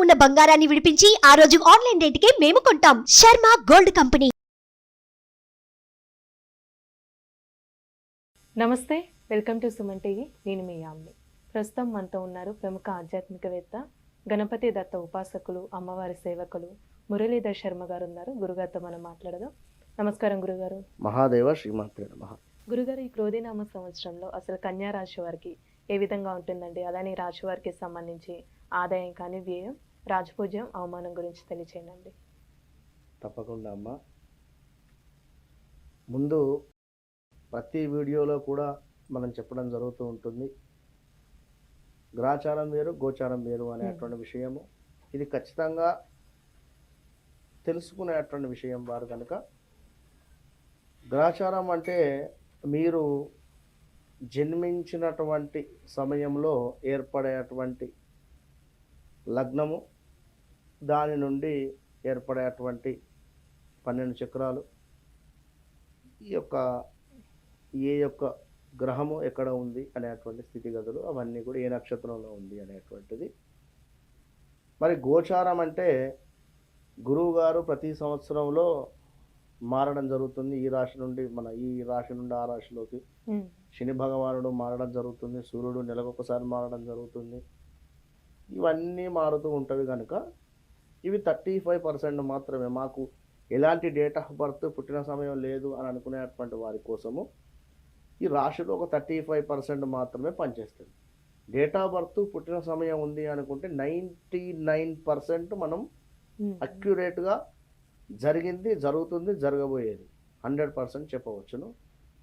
ఉన్న బంగారాన్ని విడిపించి ఆ రోజు ఆన్లైన్ రేటుకే మేము కొంటాం. Sharma gold company. నమస్తే, వెల్కమ్ టు సుమన్ టీవీ. నేను మీ యామ్ని. ప్రస్తుతం మనతో ఉన్నారు ప్రముఖ ఆధ్యాత్మికవేత్త, గణపతి దత్త ఉపాసకులు, అమ్మవారి సేవకులు మురళీధర్ శర్మ గారు ఉన్నారు. గురుగారితో మనం మాట్లాడదాం. నమస్కారం గురుగారు. మహాదేవ శ్రీమాత్రే నమః. గురుగారు, ఈ క్రోధినామ సంవత్సరంలో అసలు కన్యా రాశి వారికి ఏ విధంగా ఉంటుందండి? అలానే రాశి వారికి సంబంధించి ఆదాయం కానీ, వ్యయం, రాజపూజ్యం, అవమానం గురించి తెలియచేయండి. తప్పకుండా అమ్మ. ముందు ప్రతి వీడియోలో కూడా మనం చెప్పడం జరుగుతూ ఉంటుంది, గ్రాచారం వేరు గోచారం వేరు అనేటువంటి విషయము. ఇది ఖచ్చితంగా తెలుసుకునేటువంటి విషయం వారు కనుక. గ్రాచారం అంటే మీరు జన్మించినటువంటి సమయంలో ఏర్పడేటువంటి లగ్నము, దాని నుండి ఏర్పడేటువంటి 12 చక్రాలు, ఈ యొక్క ఏ యొక్క గ్రహము ఎక్కడ ఉంది అనేటువంటి స్థితిగతులు, అవన్నీ కూడా ఏ నక్షత్రంలో ఉంది అనేటువంటిది. మరి గోచారం అంటే గురువు గారు ప్రతి సంవత్సరంలో మారడం జరుగుతుంది. ఈ రాశి నుండి ఆ రాశిలోకి శని భగవానుడు మారడం జరుగుతుంది. సూర్యుడు నెలకొకసారి మారడం జరుగుతుంది. ఇవన్నీ మారుతూ ఉంటవి కనుక ఇవి 35% మాత్రమే. మాకు ఎలాంటి డేట్ ఆఫ్ బర్త్, పుట్టిన సమయం లేదు అని అనుకునేటువంటి వారి కోసము ఈ రాశిలో ఒక 35% మాత్రమే పనిచేస్తుంది. డేట్ ఆఫ్ బర్త్, పుట్టిన సమయం ఉంది అనుకుంటే 99% మనం అక్యురేట్గా జరిగింది, జరుగుతుంది, జరగబోయేది 100% చెప్పవచ్చును.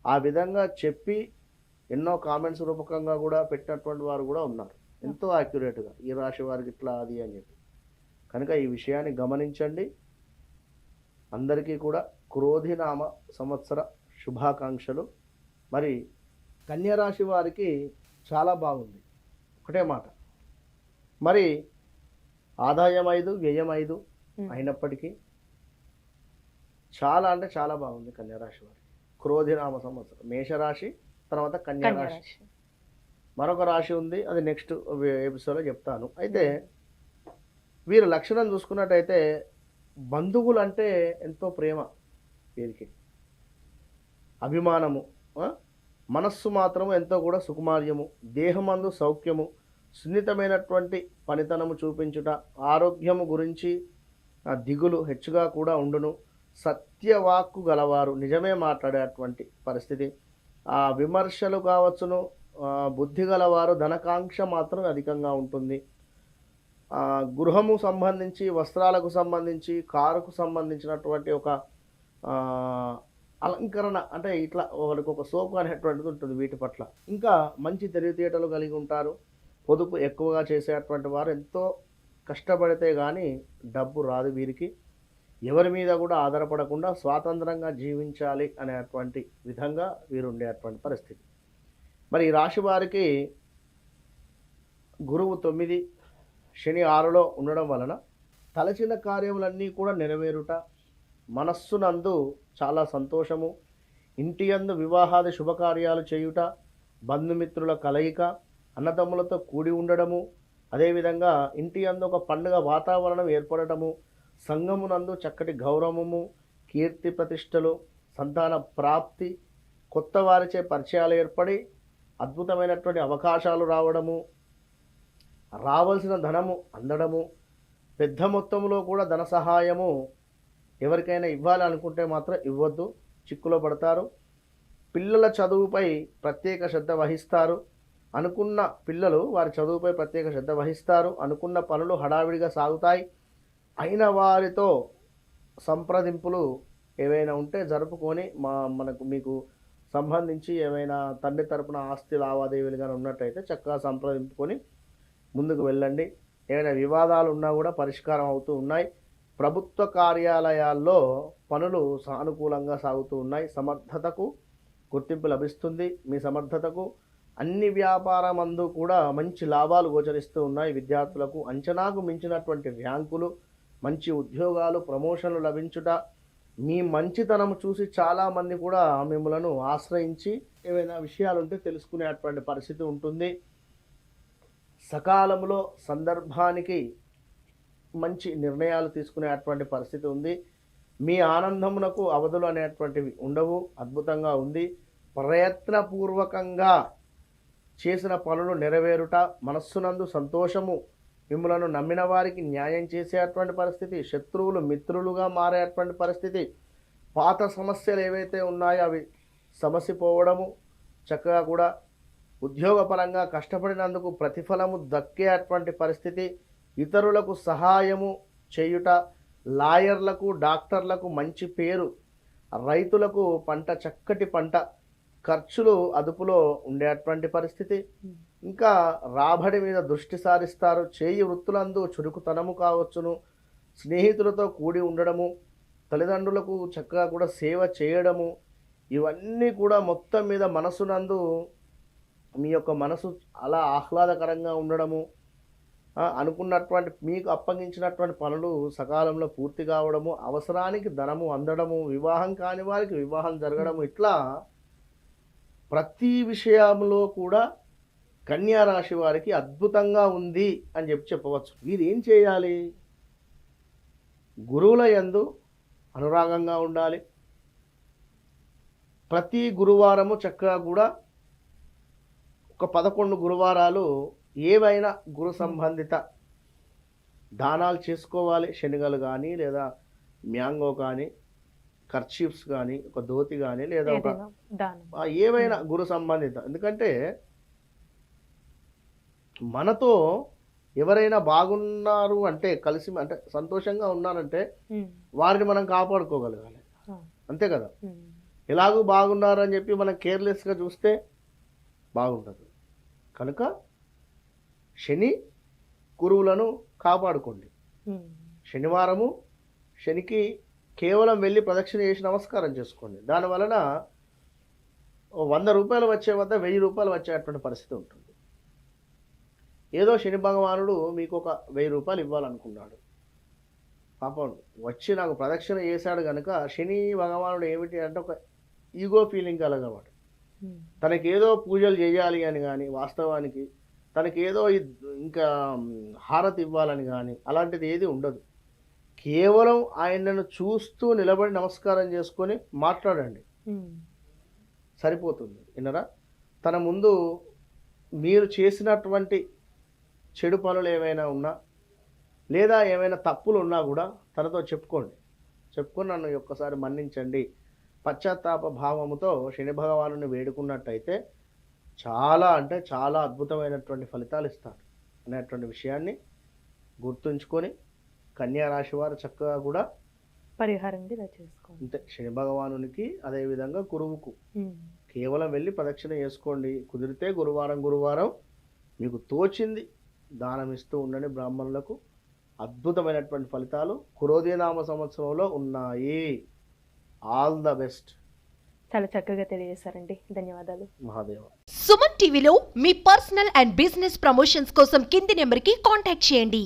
ఆ విధంగా చెప్పి ఎన్నో కామెంట్స్ రూపకంగా కూడా పెట్టినటువంటి వారు కూడా ఉన్నారు, ఎంతో యాక్యురేట్గా ఈ రాశి వారికి ఇట్లా అది అని చెప్పి. కనుక ఈ విషయాన్ని గమనించండి. అందరికీ కూడా క్రోధినామ సంవత్సర శుభాకాంక్షలు. మరి కన్యరాశి వారికి చాలా బాగుంది, ఒకటే మాట. మరి ఆదాయం 5, వ్యయం 5 అయినప్పటికీ చాలా అంటే చాలా బాగుంది కన్యరాశి వారికి. క్రోధినామ సంవత్సరం మేషరాశి, తర్వాత కన్యరాశి, మరొక రాశి ఉంది, అది నెక్స్ట్ ఎపిసోడ్లో చెప్తాను. అయితే వీరి లక్షణం చూసుకున్నట్టయితే బంధువులు అంటే ఎంతో ప్రేమ వీరికి, అభిమానము, మనస్సు మాత్రము ఎంతో కూడా సుకుమార్యము, దేహమందు సౌఖ్యము, సున్నితమైనటువంటి పనితనము చూపించుట, ఆరోగ్యము గురించి దిగులు హెచ్చుగా కూడా ఉండును, సత్యవాక్కు గలవారు, నిజమే మాట్లాడేటువంటి పరిస్థితి, విమర్శలు కావచ్చును, బుద్ధి గలవారు, ధనకాంక్ష మాత్రం అధికంగా ఉంటుంది. గృహము సంబంధించి, వస్త్రాలకు సంబంధించి, కారుకు సంబంధించినటువంటి ఒక అలంకరణ అంటే ఇట్లా వాళ్ళకి ఒక సోకు అనేటువంటిది ఉంటుంది వీటి పట్ల. ఇంకా మంచి తెలివితేటలు కలిగి ఉంటారు. పొదుపు ఎక్కువగా చేసేటువంటి వారు, ఎంతో కష్టపడితే కానీ డబ్బు రాదు వీరికి. ఎవరి మీద కూడా ఆధారపడకుండా స్వాతంత్రంగా జీవించాలి అనేటువంటి విధంగా వీరు ఉండేటువంటి పరిస్థితి. మరి ఈ రాశి వారికి గురువు 9, శని 6లో ఉండడం వలన తలచిన కార్యములన్నీ కూడా నెరవేరుట, మనస్సునందు చాలా సంతోషము, ఇంటి యందు వివాహాది శుభకార్యాలు చేయుట, బంధుమిత్రుల కలయిక, అన్నదమ్ములతో కూడి ఉండడము, అదేవిధంగా ఇంటి యందు ఒక పండుగ వాతావరణం ఏర్పడటము, సంఘమునందు చక్కటి గౌరవము, కీర్తి ప్రతిష్టలు, సంతాన ప్రాప్తి, కొత్త వారిచే పరిచయాలు ఏర్పడి అద్భుతమైనటువంటి అవకాశాలు రావడము, రావాల్సిన ధనము అందడము, పెద్ద మొత్తంలో కూడా ధన సహాయము ఎవరికైనా ఇవ్వాలనుకుంటే మాత్రం ఇవ్వద్దు, చిక్కులో పడతారు. పిల్లల చదువుపై ప్రత్యేక శ్రద్ధ వహిస్తారు. అనుకున్న పిల్లలు వారి చదువుపై ప్రత్యేక శ్రద్ధ వహిస్తారు. అనుకున్న పనులు హడావిడిగా సాగుతాయి. అయిన వారితో సంప్రదింపులు ఏవైనా ఉంటే జరుపుకొని మీకు సంబంధించి ఏమైనా తండ్రి తరపున ఆస్తి లావాదేవీలు కానీ ఉన్నట్టయితే చక్కగా సంప్రదింపుకొని ముందుకు వెళ్ళండి. ఏమైనా వివాదాలు ఉన్నా కూడా పరిష్కారం అవుతూ ఉన్నాయి. ప్రభుత్వ కార్యాలయాల్లో పనులు సానుకూలంగా సాగుతూ ఉన్నాయి. సమర్థతకు గుర్తింపు లభిస్తుంది. మీ సమర్థతకు అన్ని వ్యాపారమందు కూడా మంచి లాభాలు గోచరిస్తూ ఉన్నాయి. విద్యార్థులకు అంచనాకు మించినటువంటి ర్యాంకులు, మంచి ఉద్యోగాలు, ప్రమోషన్లు లభించుట, మీ మంచితనం చూసి చాలామంది కూడా మిమ్మలను ఆశ్రయించి ఏవైనా విషయాలుంటే తెలుసుకునేటువంటి పరిస్థితి ఉంటుంది. సకాలంలో సందర్భానికి మంచి నిర్ణయాలు తీసుకునేటువంటి పరిస్థితి ఉంది. మీ ఆనందమునకు అవధులు అనేటువంటివి ఉండవు. అద్భుతంగా ఉంది. ప్రయత్నపూర్వకంగా చేసిన పనులు నెరవేరుట, మనస్సునందు సంతోషము, మిమ్మలను నమ్మిన వారికి న్యాయం చేసేటువంటి పరిస్థితి, శత్రువులు మిత్రులుగా మారేటువంటి పరిస్థితి, పాత సమస్యలు ఏవైతే ఉన్నాయో అవి సమసిపోవడము, చక్కగా కూడా ఉద్యోగపరంగా కష్టపడినందుకు ప్రతిఫలము దక్కేటువంటి పరిస్థితి, ఇతరులకు సహాయము చేయుట, లాయర్లకు డాక్టర్లకు మంచి పేరు, రైతులకు పంట చక్కటి పంట, ఖర్చులు అదుపులో ఉండేటువంటి పరిస్థితి, ఇంకా రాబడి మీద దృష్టి సారిస్తారు. చేయి వృత్తులందు చురుకుతనము కావచ్చును, స్నేహితులతో కూడి ఉండడము, తల్లిదండ్రులకు చక్కగా కూడా సేవ చేయడము, ఇవన్నీ కూడా మొత్తం మీద మనసునందు మీ యొక్క మనసు అలా ఆహ్లాదకరంగా ఉండడము, అనుకున్నటువంటి మీకు అప్పగించినటువంటి పనులు సకాలంలో పూర్తి కావడము, అవసరానికి ధనము అందడము, వివాహం కాని వారికి వివాహం జరగడము, ఇట్లా ప్రతి విషయంలో కూడా కన్యా రాశి వారికి అద్భుతంగా ఉంది అని చెప్పవచ్చు. వీరు ఏం చేయాలి? గురువుల యందు అనురాగంగా ఉండాలి. ప్రతి గురువారము చక్కగా కూడా ఒక 11 గురువారాలు ఏవైనా గురు సంబంధిత దానాలు చేసుకోవాలి. శనగలు కానీ, లేదా మ్యాంగో కానీ, కర్చీఫ్స్ కానీ, ఒక ధోతి కానీ, లేదా ఒక ఏవైనా గురు సంబంధిత. ఎందుకంటే మనతో ఎవరైనా బాగున్నారు అంటే, కలిసి అంటే సంతోషంగా ఉన్నారంటే వారిని మనం కాపాడుకోగలగాలి. అంతే కదా. ఎలాగూ బాగున్నారు అని చెప్పి మనం కేర్లెస్గా చూస్తే బాగుండదు. కనుక శని గురువులను కాపాడుకోండి. శనివారము శనికి కేవలం వెళ్ళి ప్రదక్షిణ చేసి నమస్కారం చేసుకోండి. దానివలన 100 రూపాయలు వచ్చే వద్ద 1000 రూపాయలు వచ్చేటువంటి పరిస్థితి ఉంటుంది. ఏదో శని భగవానుడు మీకు ఒక 1000 రూపాయలు ఇవ్వాలనుకున్నాడు. పాపం వచ్చి నాకు ప్రదక్షిణ చేశాడు కనుక శని భగవానుడు ఏమిటి అంటే ఒక ఈగో ఫీలింగ్ కలగమాట. తనకేదో పూజలు చేయాలి అని కానీ, వాస్తవానికి తనకేదో ఇంకా హారతి ఇవ్వాలని కానీ అలాంటిది ఏది ఉండదు. కేవలం ఆయనను చూస్తూ నిలబడి నమస్కారం చేసుకొని మాట్లాడండి, సరిపోతుంది. విన్నరా? తన ముందు మీరు చేసినటువంటి చెడు పనులు ఏమైనా ఉన్నా, లేదా ఏమైనా తప్పులు ఉన్నా కూడా తనతో చెప్పుకొని నన్ను ఒక్కసారి మన్నించండి, పశ్చాత్తాప భావముతో శని భగవాను వేడుకున్నట్టయితే చాలా అంటే చాలా అద్భుతమైనటువంటి ఫలితాలు ఇస్తాడు అనేటువంటి విషయాన్ని గుర్తుంచుకొని కన్యా రాశి వారు చక్కగా కూడా పరిహారం చేసుకోండి. అంతే. శని భగవానునికి అదేవిధంగా గురువుకు కేవలం వెళ్ళి ప్రదక్షిణ చేసుకోండి. కుదిరితే గురువారం మీకు తోచింది దానం ఇస్తూ ఉండండి బ్రాహ్మణులకు. అద్భుతమైనటువంటి ఫలితాలు క్రోధీనామ సంవత్సరంలో ఉన్నాయి. All the best. చాలా చక్కగా తెలియజేశారండి. ధన్యవాదాలు. మహాదేవ. సుమన్ టీవీలో మీ పర్సనల్ అండ్ బిజినెస్ ప్రమోషన్స్ కోసం కింది నెంబర్కి కాంటాక్ట్ చేయండి.